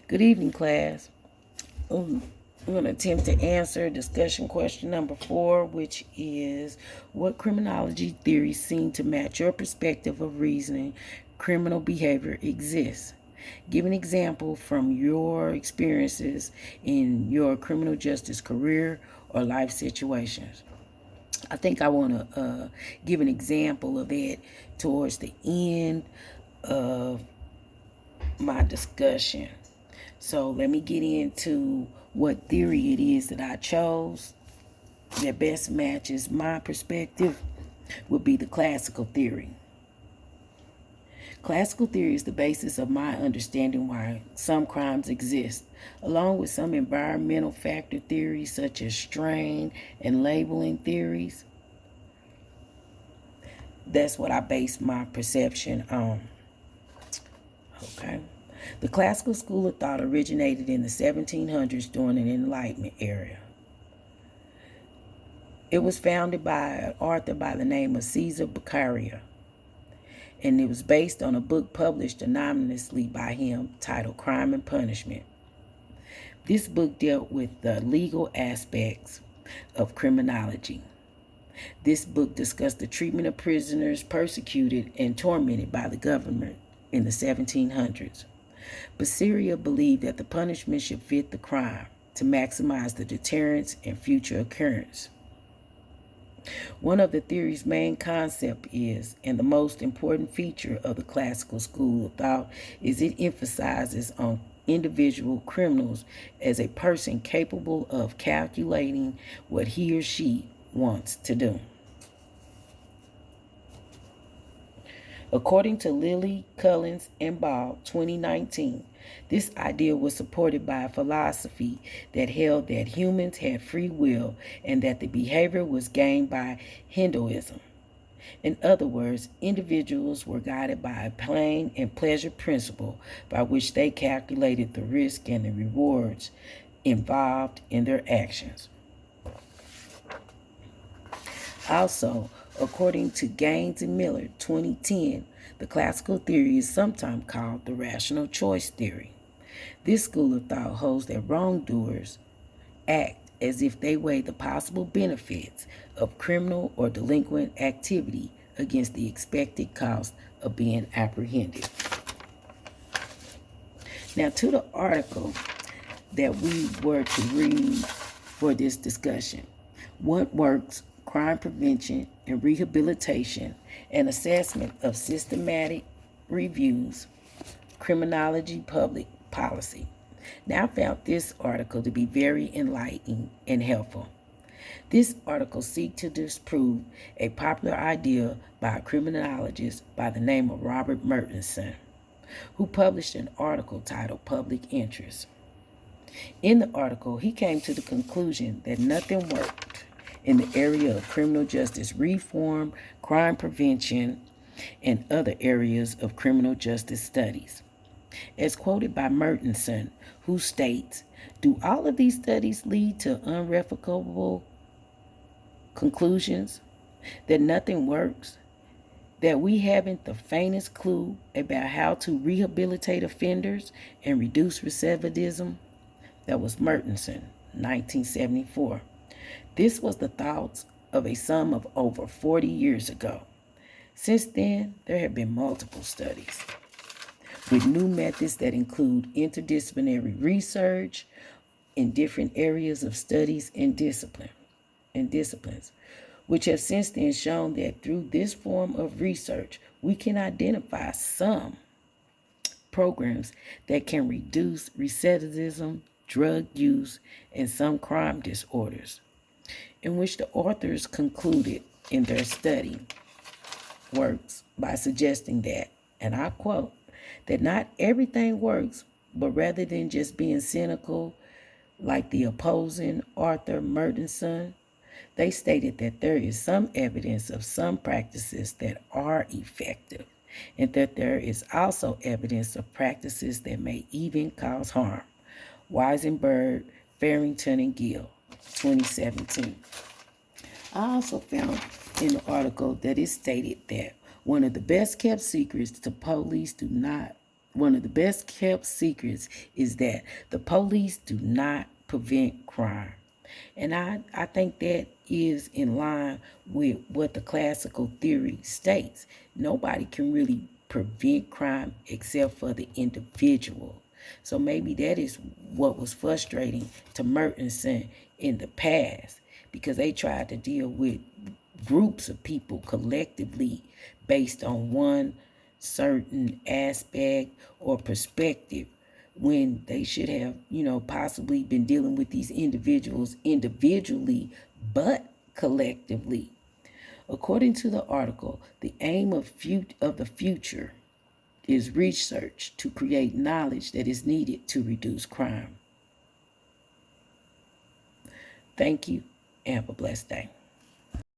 Good evening, class. I'm going to attempt to answer discussion question number 4, which is what criminology theories seem to match your perspective of reasoning criminal behavior exists? Give an example from your experiences in your criminal justice career or life situations. I think I want to give an example of it towards the end of my discussion. So let me get into what theory it is that I chose that best matches my perspective would be the classical theory. Classical theory is the basis of my understanding why some crimes exist, along with some environmental factor theories such as strain and labeling theories. That's what I base my perception on. Okay. The classical school of thought originated in the 1700s during an Enlightenment era. It was founded by an author by the name of Caesar Beccaria, and it was based on a book published anonymously by him titled Crime and Punishment. This book dealt with the legal aspects of criminology. This book discussed the treatment of prisoners persecuted and tormented by the government in the 1700s. Beccaria believed that the punishment should fit the crime to maximize the deterrence and future occurrence. One of the theory's main concepts is, and the most important feature of the classical school of thought, is it emphasizes on individual criminals as a person capable of calculating what he or she wants to do. According to Lilly, Cullins, and Ball, 2019, this idea was supported by a philosophy that held that humans had free will and that the behavior was gained by hedonism. In other words, individuals were guided by a pain and pleasure principle by which they calculated the risk and the rewards involved in their actions. Also, according to Gaines and Miller, 2010, the classical theory is sometimes called the rational choice theory. This school of thought holds that wrongdoers act as if they weigh the possible benefits of criminal or delinquent activity against the expected cost of being apprehended. Now, to the article that we were to read for this discussion, What Works? Crime Prevention and Rehabilitation, and Assessment of Systematic Reviews, Criminology Public Policy. Now, I found this article to be very enlightening and helpful. This article seeks to disprove a popular idea by a criminologist by the name of Robert Mertenson, who published an article titled Public Interest. In the article, he came to the conclusion that nothing worked in the area of criminal justice reform, crime prevention, and other areas of criminal justice studies. As quoted by Mertenson, who states, do all of these studies lead to unrefutable conclusions? That nothing works? That we haven't the faintest clue about how to rehabilitate offenders and reduce recidivism? That was Mertenson, 1974. This was the thoughts of a sum of over 40 years ago. Since then, there have been multiple studies with new methods that include interdisciplinary research in different areas of studies and disciplines, which have since then shown that through this form of research, we can identify some programs that can reduce recidivism, drug use, and some crime disorders, in which the authors concluded in their study works by suggesting that, and I quote, that not everything works, but rather than just being cynical like the opposing author Mertenson, they stated that there is some evidence of some practices that are effective, and that there is also evidence of practices that may even cause harm. Weisenberg, Farrington, and Gill, 2017. I also found in the article that it stated that one of the best kept secrets to police one of the best kept secrets is that the police do not prevent crime. And I think that is in line with what the classical theory states. Nobody can really prevent crime except for the individual. So maybe that is what was frustrating to Murchison in the past, because they tried to deal with groups of people collectively based on one certain aspect or perspective, when they should have, possibly been dealing with these individuals individually but collectively. According to the article, the aim of the future is research to create knowledge that is needed to reduce crime. Thank you, and have a blessed day.